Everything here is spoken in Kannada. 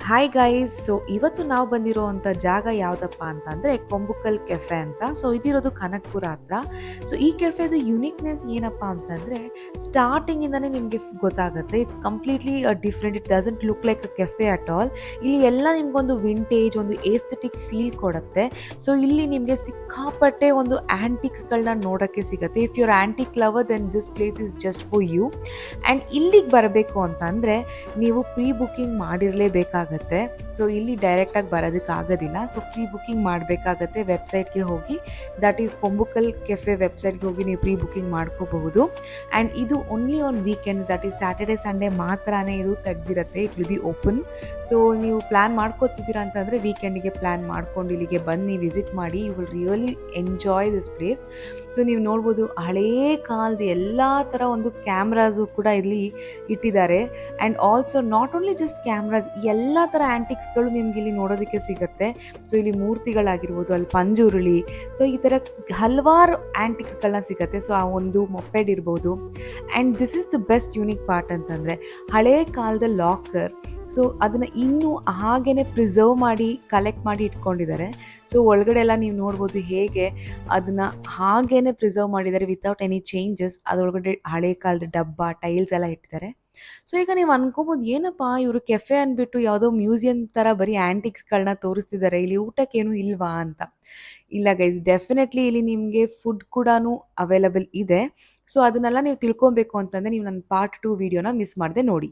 Hi guys. ಸೊ ಇವತ್ತು ನಾವು ಬಂದಿರೋವಂಥ ಜಾಗ ಯಾವುದಪ್ಪ ಅಂತಂದರೆ ಕೊಂಬುಕಲ್ ಕೆಫೆ ಅಂತ. ಸೊ ಇದಿರೋದು ಕನಕಪುರ ಹತ್ರ. ಸೊ ಈ ಕೆಫೆದು ಯುನೀಕ್ನೆಸ್ ಏನಪ್ಪ ಅಂತಂದರೆ ಸ್ಟಾರ್ಟಿಂಗಿಂದನೇ ನಿಮಗೆ ಗೊತ್ತಾಗುತ್ತೆ. It's completely different. It doesn't look like a cafe at all. ಇಲ್ಲಿ ಎಲ್ಲ ನಿಮ್ಗೊಂದು ವಿಂಟೇಜ್, ಒಂದು ಏಸ್ಥೆಟಿಕ್ ಫೀಲ್ ಕೊಡುತ್ತೆ. ಸೊ ಇಲ್ಲಿ ನಿಮಗೆ ಸಿಕ್ಕಾಪಟ್ಟೆ ಒಂದು ಆ್ಯಂಟಿಕ್ಸ್ಗಳನ್ನ ನೋಡೋಕ್ಕೆ ಸಿಗುತ್ತೆ. If your antique lover then this place is just for you. And ಇಲ್ಲಿಗೆ ಬರಬೇಕು ಅಂತಂದರೆ ನೀವು ಪ್ರೀ ಬುಕ್ಕಿಂಗ್ ಮಾಡಿರಲೇಬೇಕಾಗತ್ತೆ. ಸೊ ಇಲ್ಲಿ ಡೈರೆಕ್ಟಾಗಿ ಬರೋದಕ್ಕಾಗೋದಿಲ್ಲ. ಸೊ ಪ್ರೀ ಬುಕ್ಕಿಂಗ್ ಮಾಡಬೇಕಾಗತ್ತೆ. ವೆಬ್ಸೈಟ್ಗೆ ಹೋಗಿ, ದಟ್ ಈಸ್ ಕೊಂಬುಕಲ್ ಕೆಫೆ ವೆಬ್ಸೈಟ್ಗೆ ಹೋಗಿ ನೀವು ಪ್ರೀ ಬುಕ್ಕಿಂಗ್ ಮಾಡ್ಕೋಬಹುದು. ಆ್ಯಂಡ್ ಇದು only on weekends, that is Saturday Sunday ಮಾತ್ರನೇ ಇದು ತೆಗ್ದಿರುತ್ತೆ. It will be open. So ನೀವು ಪ್ಲ್ಯಾನ್ ಮಾಡ್ಕೋತಿದ್ದೀರಾ ಅಂತಂದರೆ ವೀಕೆಂಡಿಗೆ ಪ್ಲ್ಯಾನ್ ಮಾಡ್ಕೊಂಡು ಇಲ್ಲಿಗೆ ಬನ್ನಿ, ವಿಸಿಟ್ ಮಾಡಿ. You will really enjoy this place. So ನೀವು ನೋಡ್ಬೋದು, ಹಳೇ ಕಾಲದ ಎಲ್ಲ ಥರ ಒಂದು ಕ್ಯಾಮ್ರಾಸು ಕೂಡ ಇಲ್ಲಿ ಇಟ್ಟಿದ್ದಾರೆ. And also not only just cameras, ಎಲ್ಲ ಥರ ಆ್ಯಂಟಿಕ್ಸ್ಗಳು ನಿಮ್ಗೆ ಇಲ್ಲಿ ನೋಡೋದಕ್ಕೆ ಸಿಗುತ್ತೆ. ಸೊ ಇಲ್ಲಿ ಮೂರ್ತಿಗಳಾಗಿರ್ಬೋದು, ಅಲ್ಲಿ ಪಂಜುರುಳಿ, ಸೊ ಈ ಥರ ಹಲವಾರು ಆ್ಯಂಟಿಕ್ಸ್ಗಳನ್ನ ಸಿಗುತ್ತೆ. ಸೊ ಆ ಒಂದು ಮೊಪೆಡ್ ಇರ್ಬೋದು. And this is the best unique part ಅಂತಂದರೆ ಹಳೇ ಕಾಲದ ಲಾಕರ್. ಸೊ ಅದನ್ನು ಇನ್ನೂ ಹಾಗೇ ಪ್ರಿಸರ್ವ್ ಮಾಡಿ ಕಲೆಕ್ಟ್ ಮಾಡಿ ಇಟ್ಕೊಂಡಿದ್ದಾರೆ. ಸೊ ಒಳಗಡೆ ಎಲ್ಲ ನೀವು ನೋಡ್ಬೋದು ಹೇಗೆ ಅದನ್ನು ಹಾಗೇ ಪ್ರಿಸರ್ವ್ ಮಾಡಿದ್ದಾರೆ ವಿತೌಟ್ ಎನಿ ಚೇಂಜಸ್. ಅದರೊಳಗಡೆ ಹಳೇ ಕಾಲದ ಡಬ್ಬ, ಟೈಲ್ಸ್ ಎಲ್ಲ ಇಟ್ಟಿದ್ದಾರೆ. ಸೊ ಈಗ ನೀವು ಅನ್ಕೋಬೋದು, ಏನಪ್ಪ ಇವರು ಕೆಫೆ ಅಂದ್ಬಿಟ್ಟು ಯಾವುದೋ ಮ್ಯೂಸಿಯಂ ಥರ ಬರೀ ಆ್ಯಂಟಿಕ್ಸ್ಗಳನ್ನ ತೋರಿಸ್ತಿದ್ದಾರೆ, ಇಲ್ಲಿ ಊಟಕ್ಕೇನು ಇಲ್ವಾ ಅಂತ. ಇಲ್ಲ ಗೈಸ್, ಡೆಫಿನೆಟ್ಲಿ ಇಲ್ಲಿ ನಿಮಗೆ ಫುಡ್ ಕೂಡ ಅವೈಲಬಲ್ ಇದೆ. ಸೊ ಅದನ್ನೆಲ್ಲ ನೀವು ತಿಳ್ಕೊಬೇಕು ಅಂತಂದರೆ ನೀವು ನನ್ನ ಪಾರ್ಟ್ 2 ವಿಡಿಯೋನ ಮಿಸ್ ಮಾಡದೆ ನೋಡಿ.